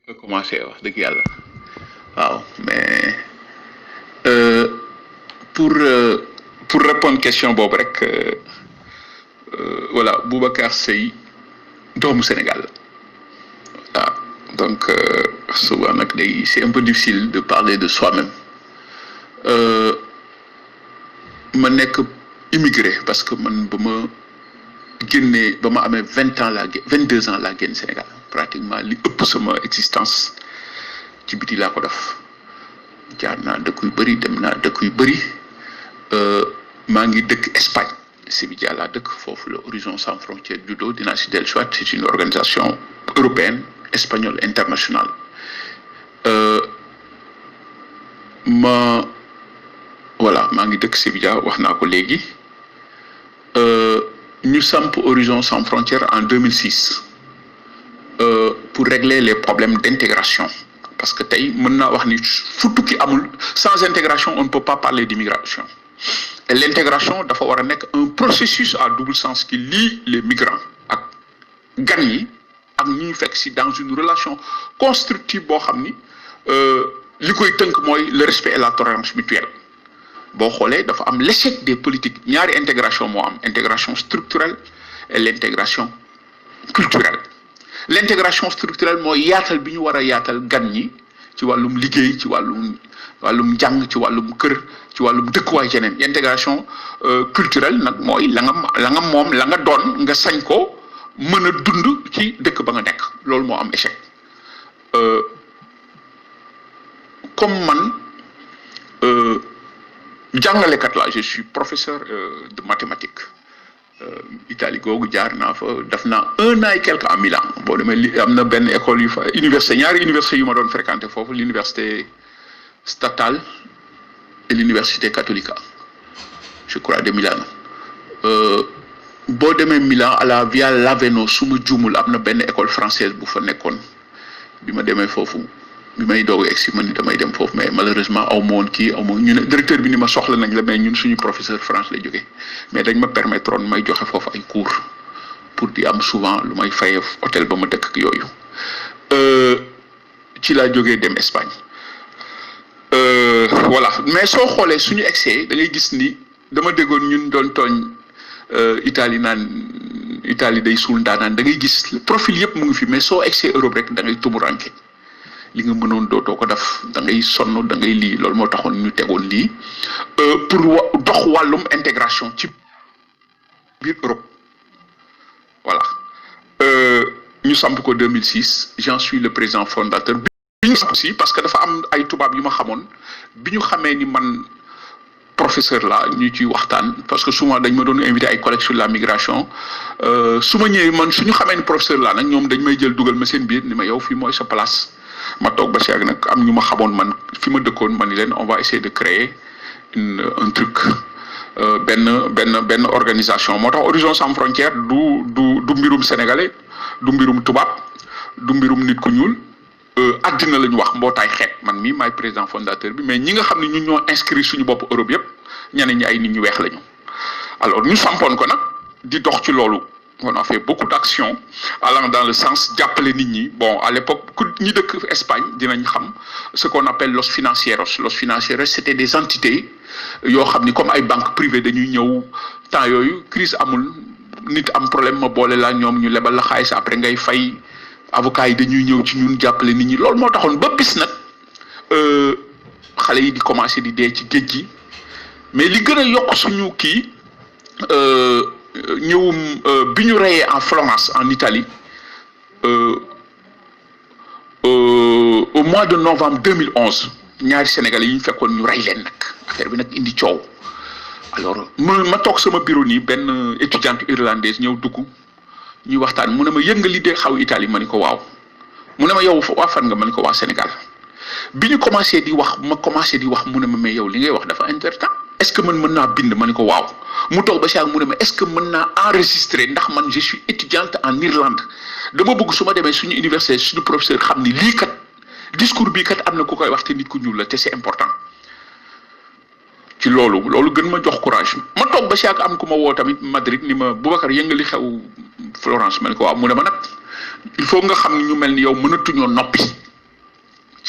nga commencé wax dëgg yàlla waaw mais euh, pour pour répondre question boobu rek voilà Boubacar Seye doomu Sénégal la waaw donc souvent nag day c'est un peu difficile de parler de soi-même ma nekk immigré parce que man ba ma génnee ba ma amee 20 ans laa 22 ans laa génn Sénégal pratiquement li ëpp sama existence ci biti laa ko def jaar naa dëkk yu bëri dem naa dëkk yu bëri maa ngi dëkk Espagne Sevilla laa dëkk foofu la Horizon Sans Frontières judo dinaa si dellu soit c'est une organisation européenne espagnole internationale ma voilà maa ngi dëkk Sevilla wax naa ko léegi ñu samp Horizon Sans Frontières en 2006 pour régler les problèmes d'intégration parce que tey mën naa wax ni fu tukki amul sans intégration on ne peut pas parler d'immigration et l'intégration dafa war a nekk un processus à double sens qui lie les migrants ak gan yi ak ñi ñu fekk si dans une relation constructive boo xam ni li koy tënk mooy le respect et la tolérance mutuelle boo xoolee dafa am l'échec des politiques ñaari intégration moo am intégration structurelle et l'intégration culturelle l'intégration structurelle mooy yaatal bi ñu war a yaatal gan ñi ci wàllum liggéey ci wàllum njàng ci wàllum kër ci wàllum dëkkuwaay yeneen intégration culturelle nag mooy la nga moom la nga doon nga sañ ko mën a dund ci dëkk ba nga nekk loolu moo am échec comme man jàngalekat la je suis professeur de mathématiques Italie googu jaar naa fa def naa 1 an et quelque à Milan boo demee li am na benn école yu fa université ñaari université yu ma doon fréquenté foofu l'université statale et l'université cattolica je crois de Milano boo demee Milan à la Via Laveno su ma juumul am na benn école française bu fa nekkoon bi ma demee foofu bi may doog egsi ma ni damay dem foofu mais malheureusement aw ma woon ñu ne directeur bi ni ma soxla nañ la mais ñun suñu professeur France lay jógee mais dañ ma permettre woon may joxe foofu ay cours pour di am souvent lu may fayee hôtel ba ma dëkk ak yooyu ci laa jógee dem Espagne voilà mais soo xoolee suñu egsee da ngay gis ni dama déggoon ñun doon tooñ Italie naan Italie day suul ndaanaan da ngay gis profil yëpp mu ngi fi mais soo egsee Europe rek da ngay tumuranke li nga mënoon dootoo ko def da ngay sonn da ngay lii loolu moo taxoon ñu tegoon lii pour dox wàllum intégration ci biir Europe voilà ñu samp ko 2006 j'en suis le président fondateur bi ñu aussi parce que dafa am ay tubaab yu ma xamoon bi ñu xamee ni man professeur la ñu ci waxtaan parce que souvent dañ ma doon invité ay collègues sur la migration su ma ñëwee man suñu xamee ni professeur la nag ñoom dañ may jël dugal ma seen biir ni ma yow fii mooy sa place ma toog ba si yàgg nag am ñu ma xamoon man fi ma dëkkoon ma ni leen on va essayer de créer un truc benn organisation moo tax Horizon Sans Frontières du mbirum sénégalais du mbirum tubaab du mbirum nit ku ñuul àddina la ñu wax mbootaay xeet man mii maay président fondateur bi mais ñi nga xam ne ñun ñoo inscrit suñu bopp Europe yëpp ñeneen ñi ay nit ñu weex lañu alors ñu sampoon ko nag di dox ci loolu. On a fait beaucoup d'actions allant dans le sens jàppale nit ñi bon à l'époque ku ñi dëkk Espagne dinañ xam ce qu'on appelle los financieros c'était des entités yoo xam ni comme ay banques privées dañuy ñëw temps yooyu crise amul nit am problème ma boole la ñoom ñu lebal la xaalis après ngay fay avocats yi dañuy ñëw ci ñun jàppale nit ñi loolu moo taxoon ba bis nag xale yi di commencer di dee ci géej gi mais li gën a yokk suñu kii ñëwum bi ñu reyee en Florence en Italie au mois de novembre 2011 ñaari Sénégalais yi ñu fekkoon ñu rey leen nag affaire bi nag indi coow alors ma toog sama bureau nii benn étudiante irlandaise ñëw dugg ñuy waxtaan mu ne ma yëg nga li dee xaw Italie ma ni ko waaw mu ne ma yow waa fan nga ma ni ko waa Sénégal bi ñu commencé di wax mu ne ma mais yow li ngay wax dafa intéressant est-ce que mën naa bind ma ni ko waaw mu toog ba si ak mu ne ma est-ce que mën naa enregistrer ndax man je suis étudiante en Irlande dama bëgg su ma demee suñu université suñu professeur xam ni lii kat discours bii kat am na ku koy wax te nit ku ñuul la te c'est important ci loolu gën ma jox courage ma toog ba si ak am ku ma woo tamit Madrid ni ma Boubacar yëngali xew Florence ma ne ko waaw mu ne ma nag il faut nga xam ni ñu mel ni yow mënatuñoo noppi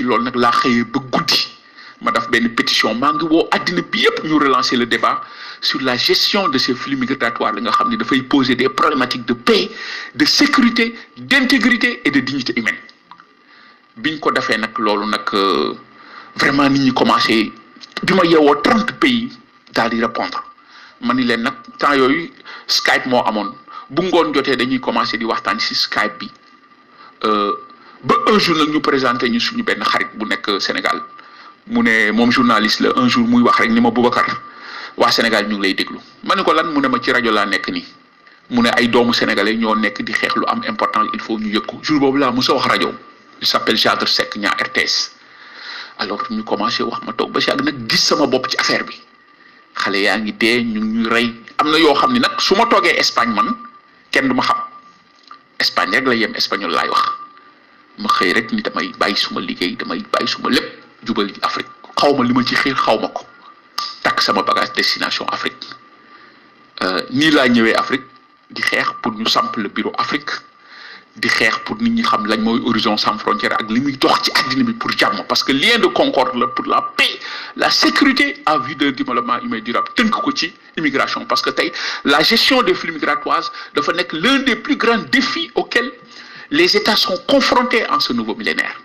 ci loolu nag laa xëyee ba guddi ma def benn pétition maa ngi woo àddina bi yëpp ñu relancer le débat sur la gestion de ces flux migratoires li nga xam ne dafay poser des problématiques de paix de sécurité d'intégrité et de dignité humaine biñ ko defee nag loolu nag vraiment nit ñi commencé bi ma yeewoo 30 pays daal di répondre ma ni leen nag temps yooyu Skype moo amoon bu ngoon jotee dañuy commencé di waxtaan ci Skype bi ba un jour nag ñu présenté ñu suñu benn xarit bu nekk Sénégal mu ne moom journaliste la un jour muy wax rek ni ma Boubacar waa Sénégal ñu ngi lay déglu ma ne ko lan mu ne ma ci rajo laa nekk nii mu ne ay doomu sénégalais ñoo nekk di xeex lu am important il faut ñu yëg ko jour boobu laa mos a wax rajo il s'appelle Jadre Seck ñaa RTS alors ñu commencé wax ma toog ba si àgg nag gis sama bopp ci affaire bi xale yaa ngi dee ñu ngi ñuy rey am na yoo xam ni nag su ma toogee Espagne man kenn du ma xam Espagne rek la yem espagnol laay wax ma xëy rek ni damay bàyyi suma liggéey damay bàyyi suma lépp jubal Afrique xaw ma li ma ci xiir xaw ma ko takk sama bagage destination Afrique nii laa ñëwee Afrique di xeex pour ñu samp le bureau Afrique di xeex pour nit ñi xam lañ mooy horizon sans frontières ak li muy dox ci àddina bi pour jàmm parce que lien de concorde la pour la paix la sécurité à vue de développement humain durable tënk ko ci immigration parce que tey la gestion des flux migratoires dafa nekk l'un des plus grands défis auxquels les États sont confrontés en ce nouveau millénaire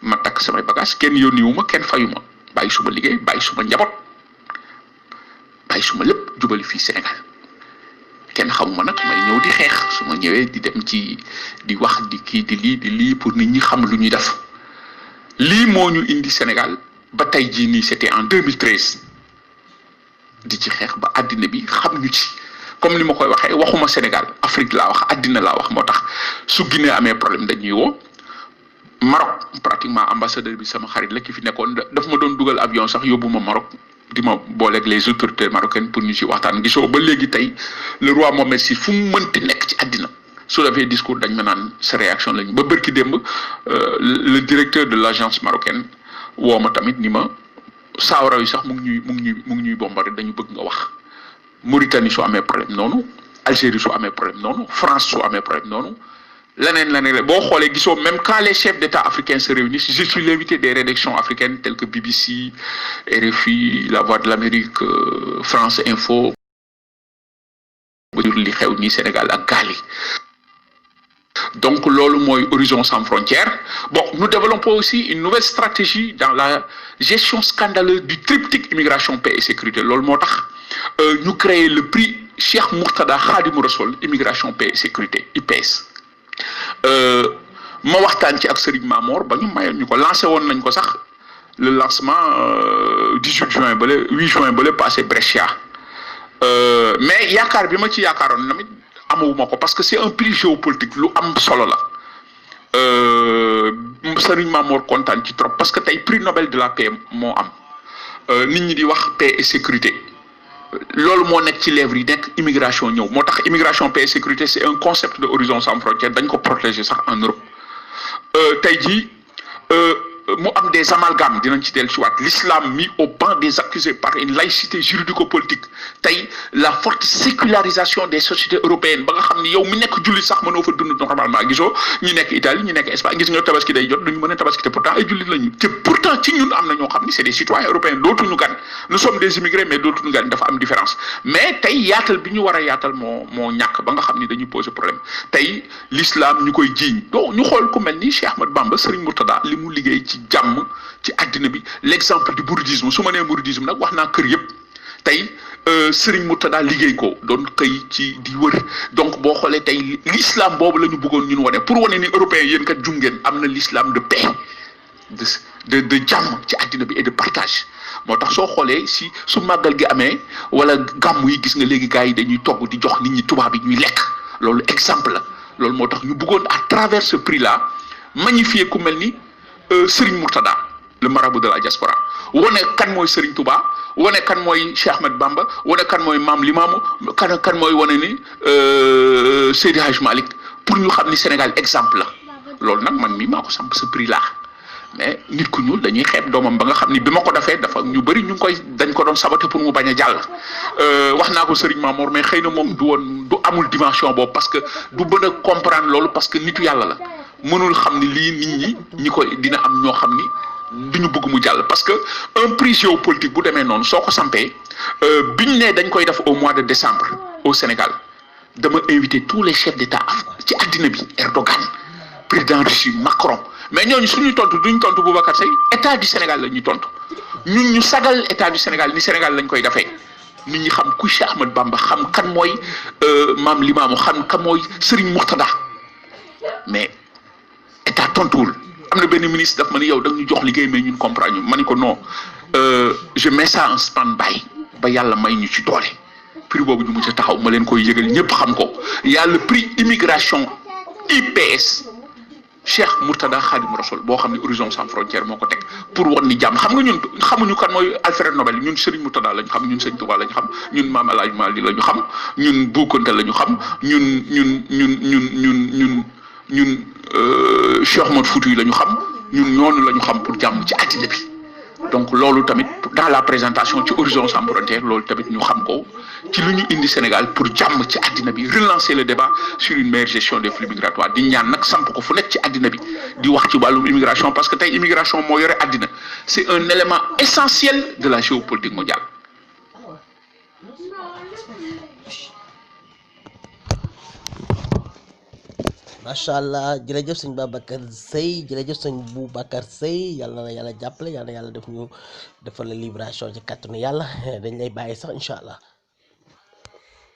ma takk samay bagage kenn yónniwuma kenn fayuma bàyyi suma liggéey bàyyi suma njaboot bàyyi suma lépp jubali fii Sénégal kenn xamuma nag may ñëw di xeex su ma ñëwee di dem ci di wax di kii di lii pour nit ñi xam lu ñuy def lii moo ñu indi Sénégal ba tey jii nii c'était en 2013 di ci xeex ba àddina bi xam ñu ci comme li ma koy waxee waxuma Sénégal Afrique laa wax àddina laa wax moo tax su Guinée amee problème dañuy woo Maroc pratiquement ambassadeur bi sama xarit la ki fi nekkoon daf ma doon dugal avion sax yóbbu ma Maroc di ma booleeg les autorités marocaines pour ñu ci waxtaan gisoo ba léegi tey le roi Mohammed VI fu mu mënti nekk ci àddina su defee discours dañ ma naan sa réaction lañu ba bërki démb le directeur de l'agence marocaine woo ma tamit ni ma saawara yi sax mu ngi ñuy bombardé dañu bëgg nga wax Mauritanie su amee problème noonu Algérie su amee problème noonu France su amee problème noonu leneen boo xoolee gisoo même quand les chefs d'État africains se réunissent je suis l'invité des rédactions africaines telles que BBC RFI La Voix de l'Amérique France Info li xew nii Sénégal ak gaal yi donc loolu mooy horizon sans frontières bon nous développons aussi une nouvelle stratégie dans la gestion scandaleuse du triptyque immigration paix et sécurité loolu moo tax ñu créer le prix Cheikh Mourtada Khadimou Rassoul immigration paix et sécurité IPS ma waxtaan ci ak Serigne Mamor ba ñu mayoon ñu ko lancé woon nañ ko sax le lancement 18 juin bale 8 juin bale passé Brescia mais yaakaar bi ma ci yaakaaroon tamit amawuma ko parce que c'est un prix géopolitique lu am solo la Serigne Mamor kontaan ci trop parce que tey prix Nobel de la paix moo am nit ñi di wax paix et sécurité loolu moo nekk ci lèvres yi nekk immigration ñëw moo tax immigration paix et sécurité c'est un concept de horizon sans frontières dañ ko protéger sax en Europe tey jii mu am des amalgames dinañ ci dellu si waat l'islam mis au banc des accusés par une laïcité juridico-politique tey la forte sécularisation des sociétés européennes ba nga xam ni yow mi nekk jullit sax mënoo fa dund normalement gisoo ñi nekk Italie ñi nekk Espagne gis nga tabaski day jot duñu mën a tabaski te pourtant ay jullit lañu te pourtant ci ñun am na ñoo xam ni c'est des citoyens européens dootuñu gan nous sommes des immigrés mais dootuñu gan dafa am différence mais tey yaatal bi ñu war a yaatal moo ñàkk ba nga xam ni dañuy poser problème tey l'islam ñu koy jiiñ donc ñu xool ku mel ni Cheikh Ahmad Bamba Serigne Mourtada li mu liggéey ci jàmm ci àddina bi l'exemple du mouridisme su ma nee mouridisme nag wax naa kër yëpp tey Serigne Mourtada liggéey ko doon xëy ci di wër donc boo xoolee tey l'islam boobu la ñu bëggoon ñun wane pour wane ni européens yéen kat jum ngeen am na l'islam de paix de jàmm ci àddina bi et de partage moo tax soo xoolee si su màggal gi amee wala gàmmu yi gis nga léegi gars yi dañuy togg di jox nit ñi tubaab yi ñuy lekk loolu exemple la loolu moo tax ñu bëggoon à travers ce prix là magnifier ku mel ni Serigne Mourtada le marabout de la diaspora wane kan mooy Serigne Touba wane kan mooy Cheikh Ahmed Bamba wane kan mooy Maam Limaamu kan mooy wane ni Seydi Hadj Malick pour ñu xam ni Sénégal exemple la loolu nag man mii maa ko samp ce prix là mais nit ku ñuul dañuy xeeb doomam ba nga xam ni bi ma ko defee dafa ñu bëri ñu ngi koy dañ ko doon saboter pour mu bañ a jàll wax naa ko Serigne Mamour mais xëy na moom du amul dimension boobu parce que du mën a comprendre loolu parce que nitu yàlla la mënul xam ni lii nit ñi koy dina am ñoo xam ni du ñu bëgg mu jàll parce que un prix géopolitique bu demee noonu soo ko sampee biñ ne dañ koy def au mois de décembre au Sénégal dama invité tous les chefs d'État ci àddina bi Erdogan président Russie Macron mais ñooñu suñuy tontu duñ tontu Boubacar Seye état du Sénégal la ñuy tontu ñun ñu sagal état du Sénégal ni Sénégal lañ koy defee nit ñi xam ku Cheikh Ahmed Bamba xam kan mooy maam Limaamu xam kan mooy Serigne Mourtada mais état tontuwul am na benn ministre daf ma ni yow da ñu jox liggéey mais ñun comprendre ñu ma ni ko non je mets ça en stand by ba yàlla may ñu ci doole prix boobu ñu mu ca taxaw ma leen koy yëgal ñëpp xam ko y a le prix immigration IPS Cheikh Mourtada Khadim Rassoul boo xam ne Horizon Sans Frontières moo ko teg pour wan ni jàmm xam nga ñun xamuñu kan mooy Alfred Nobel ñun Serigne Mourtada lañ xam ñun Serigne Touba lañ xam ñun Mame El Hadji Malick la ñu xam ñun Bou Kounta la ñu xam ñun Cheikh Ahmed Fouti la ñu xam ñun ñoonu la ñu xam pour jàmm ci àddina bi donc loolu tamit dans la présentation ci Horizon Sans Frontières loolu tamit ñu xam ko ci lu ñu indi Sénégal pour jàmm ci àddina bi relancer le débat sur une meilleure gestion des flux migratoires di ñaan nag samp ko fu nekk ci àddina bi di wax ci wàllum immigration parce que tey immigration moo yore àddina c'est un élément essentiel de la géopolitique mondiale. macha allah jërëjëf sëñ Babacar Seye jërëjëf sëñ Boubacar Seye yàlla na yàlla jàppale yàlla na yàlla def ñu defal la libération ci kàttanu yàlla dañ lay bàyyi sax incha allah.